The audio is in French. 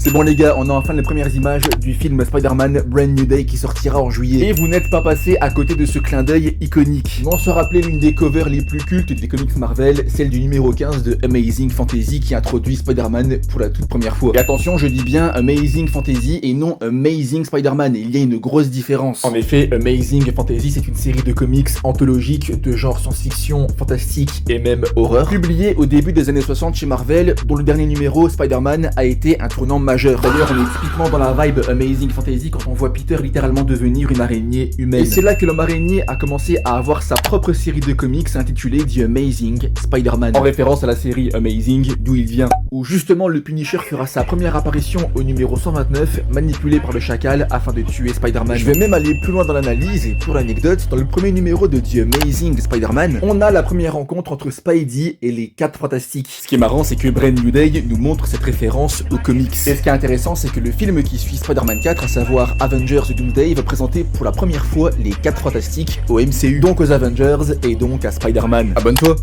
C'est bon les gars, on a enfin les premières images du film Spider-Man Brand New Day qui sortira en juillet. Et vous n'êtes pas passé à côté de ce clin d'œil iconique. On se rappelait l'une des covers les plus cultes des comics Marvel, celle du numéro 15 de Amazing Fantasy qui introduit Spider-Man pour la toute première fois. Et attention, je dis bien Amazing Fantasy et non Amazing Spider-Man, il y a une grosse différence. En effet, Amazing Fantasy c'est une série de comics anthologiques de genre science-fiction, fantastique et même horreur, publiée au début des années 60 chez Marvel, dont le dernier numéro, Spider-Man, a été un tournant majeur. D'ailleurs, on est typiquement dans la vibe Amazing Fantasy quand on voit Peter littéralement devenir une araignée humaine. Et c'est là que l'homme araignée a commencé à avoir sa propre série de comics intitulée The Amazing Spider-Man, en référence à la série Amazing d'où il vient, où justement le Punisher fera sa première apparition au numéro 129, manipulé par le chacal afin de tuer Spider-Man. Je vais même aller plus loin dans l'analyse, et pour l'anecdote, dans le premier numéro de The Amazing Spider-Man, on a la première rencontre entre Spidey et les 4 Fantastiques. Ce qui est marrant, c'est que Brand New Day nous montre cette référence aux comics. Et ce qui est intéressant, c'est que le film qui suit Spider-Man 4, à savoir Avengers Doomsday, va présenter pour la première fois les 4 Fantastiques au MCU, donc aux Avengers et donc à Spider-Man. Abonne-toi!